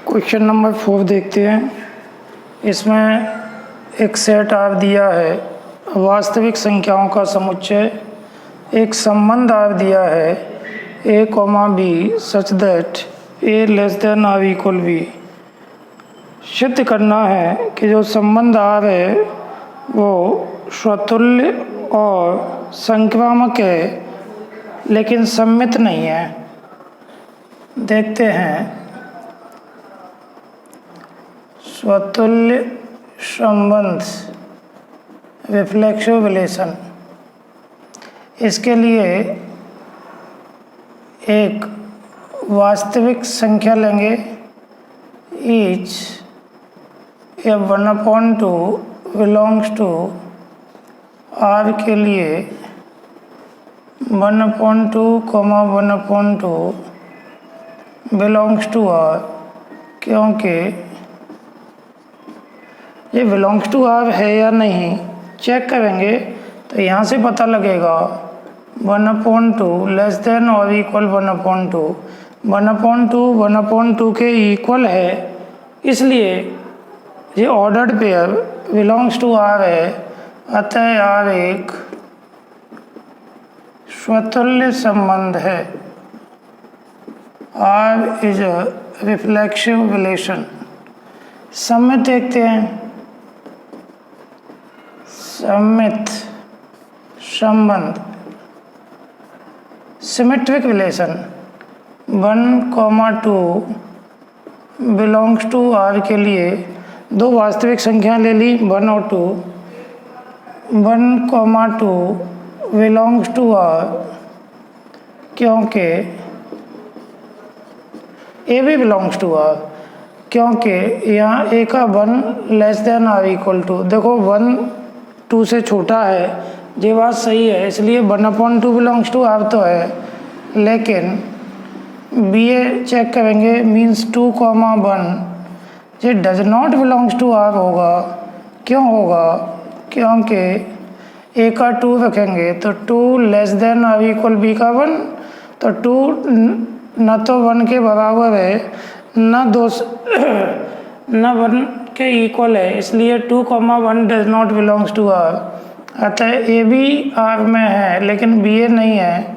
Question number 4 देखते हैं। इसमें एक सेट आर दिया है, वास्तविक संख्याओं का समुच्चय, एक संबंध आर दिया है a, b such that a less than or equal b। सिद्ध करना है कि जो संबंध आर है वो स्वतुल्य और संक्रामक है लेकिन सम्मित नहीं है। देखते हैं स्वतुल्य संबंध रिफ्लेक्सिव रिलेशन। इसके लिए एक वास्तविक संख्या लेंगे, each a 1/2 belongs to R के लिए 1/2, 1/2 बिलोंग्स टू आर, क्योंकि ये बिलोंग्स टू आर है या नहीं चेक करेंगे तो यहाँ से पता लगेगा 1/2 लेस देन और इक्वल 1/2, 1/2 के इक्वल है, इसलिए ये ordered pair belongs to R है। अतः आर एक स्वतुल्य संबंध है। R is a reflexive relation. सम्मित देखते हैं, सम्मित संबंध symmetric relation 1, 2 belongs to R के लिए दो वास्तविक संख्या ले ली 1 और 2, 1, 2 बिलोंग्स टू आर क्योंकि ए भी बिलोंग्स टू आर, क्योंकि यहाँ ए का 1 less than or equal to, देखो 1 2 से छोटा है, ये बात सही है, इसलिए 1/2 बिलोंग्स टू आर तो है, लेकिन बी ए चेक करेंगे मीन्स 2, 1 ये does not belongs to R होगा। क्यों होगा? क्योंकि ए का 2 रखेंगे तो 2 less than or equal b का 1, तो 2 न तो 1 के बराबर है न 1 के इक्वल है, इसलिए 2, 1 does not belongs to R. अतः ए भी आर में है लेकिन बी ए नहीं है,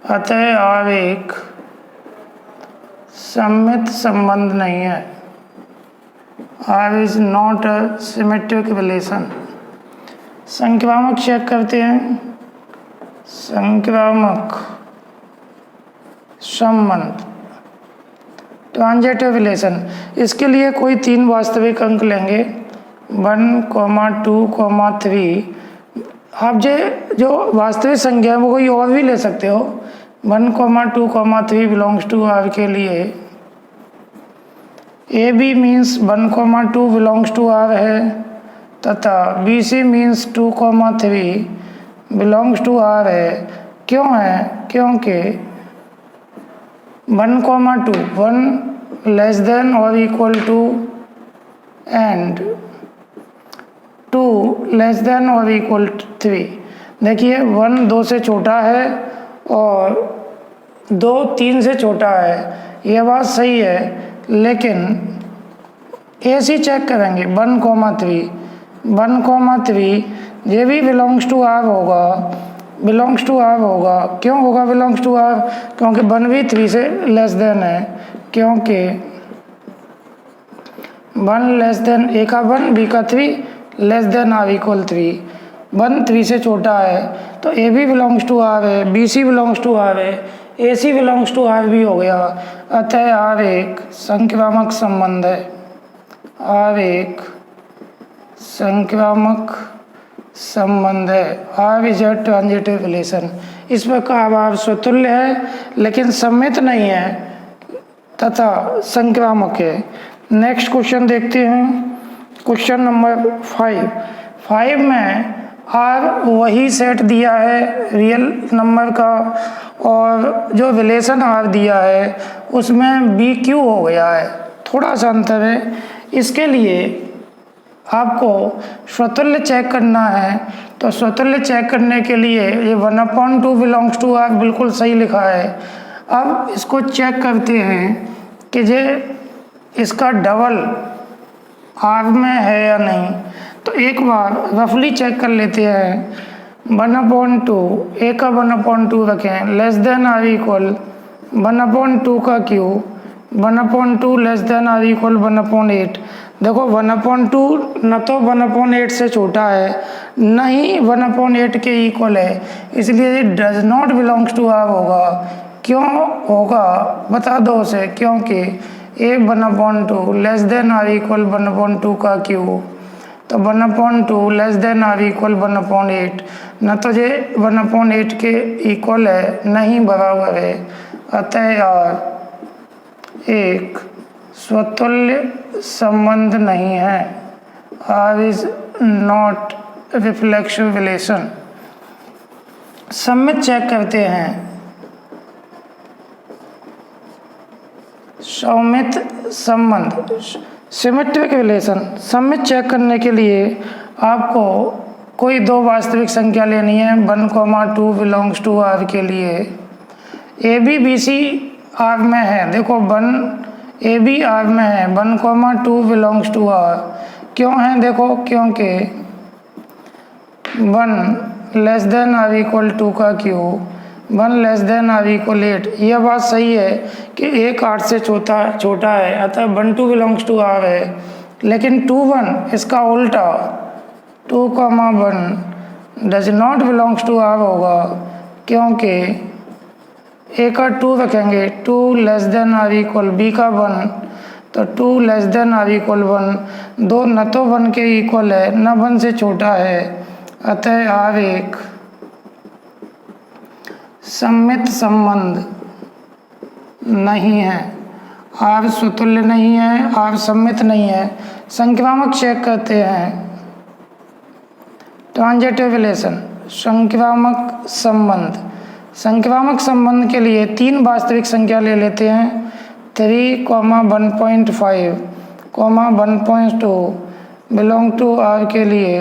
अतः आर एक सम्मित संबंध नहीं है। R is not a symmetric relation. संक्रामक चेक करते हैं, संक्रामक संबंध ट्रांजिटिव रिलेशन। इसके लिए कोई 3 वास्तविक अंक लेंगे 1, 2, 3। आप जो वास्तविक संख्या है वो कोई और भी ले सकते हो। 1, 2, 3 बिलोंग्स टू आर के लिए a b means 1, 2 belongs to R है, तथा b c means 2, 3 belongs to R है। क्यों है? क्योंकि 1, 2 1 लेस देन और equal to and 2 less than और इक्वल 3। देखिए 1 2 से छोटा है और 2 3 से छोटा है, यह बात सही है, लेकिन ऐसे चेक करेंगे 1, 3 ये भी बिलोंग्स टू आर होगा, बिलोंग्स टू आर होगा। क्यों होगा बिलोंग्स टू आर? क्योंकि 1 भी 3 से लेस देन है, क्योंकि 1 लेस देन ए का 1 बी का 3 लेस देन आर इक्वल 3। 1 3 से छोटा है तो ए भी बिलोंग्स टू आर है, B C belongs to R है, ए सी बिलोंग्स टू आर भी हो गया। अतः आर एक संक्रामक संबंध है। आर एक संक्रामक संबंध है। R is a transitive relation. इस प्रकार आर स्वतुल्य है लेकिन सम्मित नहीं है तथा संक्रामक है। नेक्स्ट क्वेश्चन देखते हैं, क्वेश्चन नंबर 5 में आर वही सेट दिया है रियल नंबर का, और जो रिलेशन आर दिया है उसमें बी क्यू हो गया है, थोड़ा सा अंतर है। इसके लिए आपको स्वतुल्य चेक करना है, तो स्वतुल्य चेक करने के लिए ये 1/2 बिलोंग्स टू आर बिल्कुल सही लिखा है। अब इसको चेक करते हैं कि ये इसका डबल आर में है या नहीं। तो एक बार रफली चेक कर लेते हैं। 1/2 ए का 1/2 रखें लेस देन आर इक्वल 1/2 का cube 1/2 less than or equal 1/8। देखो 1/2 न तो 1/8 से छोटा है न ही 1/8 के इक्वल है, इसलिए ये does not belongs to R होगा। क्यों होगा बता दो उसे, क्योंकि a 1/2 less than or equal 1/2 का क्यूब, तो 1/2 लेस देन आर इक्वल 1/8 न तो ये 1/8 के इक्वल है नहीं बराबर है। अतः यार एक स्वतुल्य संबंध नहीं है। R is not reflexive relation. सम्मित चेक करते हैं। सौमित संबंध सिमेट्रिक रिलेशन। सम्मित चेक करने के लिए आपको कोई दो वास्तविक संख्या लेनी है 1,2 बिलोंग्स टू आर के लिए। A b b c R में है, देखो 1 ए बी आर में है, 1,2 बिलोंग्स टू आर। क्यों है देखो, क्योंकि 1 लेस देन आर इक्वल 2 का cube 1 less than or equal 8। यह बात सही है कि 1 8 से छोटा है, अतः 1 2 बिलोंग्स टू आर है। लेकिन 2 1 इसका उल्टा 2,1 does not belongs to R होगा, क्योंकि ए का 2 रखेंगे 2 less than or equal b का 1, तो 2 लेस देन आर इक्वल 1 दो न तो 1 के इक्वल है न 1 से छोटा है। अतः आर एक सम्मित संबंध नहीं है। आर स्वतुल्य नहीं है, आर सम्मित नहीं है। संक्रामक चेक करते हैं। ट्रांजिटिव रिलेशन संक्रामक संबंध। संक्रामक संबंध के लिए 3 वास्तविक संख्या ले लेते हैं 3, 1.5, 1.2 बिलोंग टू आर के लिए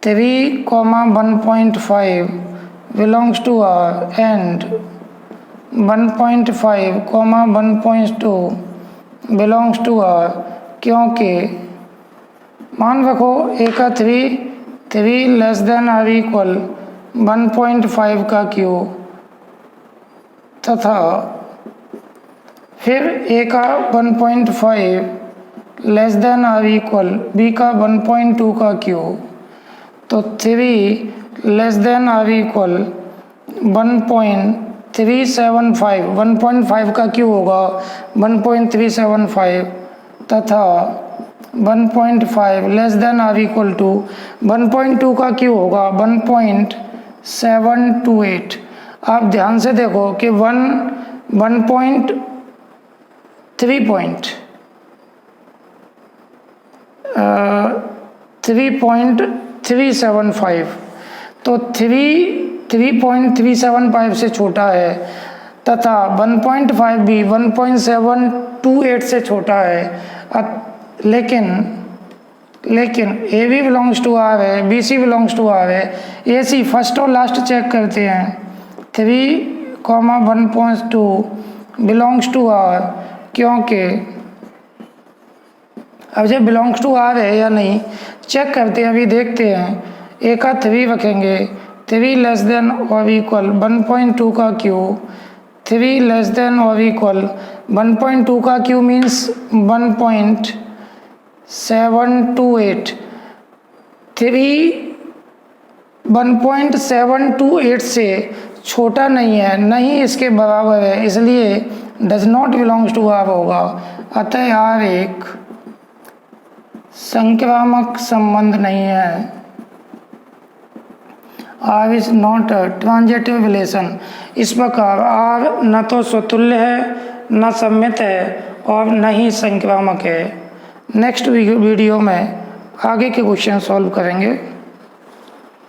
3, 1.5 belongs to R and 1.5, 1.2 belongs to R, क्योंकि मान रखो ए का 3 लेस देन आर इक्वल 1.5 का क्यूब तथा फिर ए का 1.5 less than or equal b का 1.2 का क्यूब, तो 3 लेस देन आर इक्वल 1.375 1.5 का क्यूब होगा 1.375 तथा 1.5 less than or equal to 1.2 का क्यूब होगा 1.728। आप ध्यान से देखो कि 3.375 तो 3.375 से छोटा है तथा 1.5 भी 1.728 से छोटा है। लेकिन A B belongs to R है, B C belongs to R है, ए सी फर्स्ट और लास्ट चेक करते हैं 3,1.2 बिलोंग्स टू आर, क्योंकि अब जब बिलोंग्स टू आर है या नहीं चेक करते हैं। अभी देखते हैं ए का 3 रखेंगे 3 लेस देन और इक्वल 1.2 का क्यूब 3 लेस देन और इक्वल 1.2 का क्यूब मीन्स 1.728 1.728 से छोटा नहीं है न ही इसके बराबर है, इसलिए does not belongs to R होगा। अतः आर एक संक्रामक संबंध नहीं है। R is not a transitive relation. इस प्रकार आर न तो स्वतुल्य है न सम्मित है और न ही संक्रामक है। नेक्स्ट वीडियो में आगे के क्वेश्चन सॉल्व करेंगे।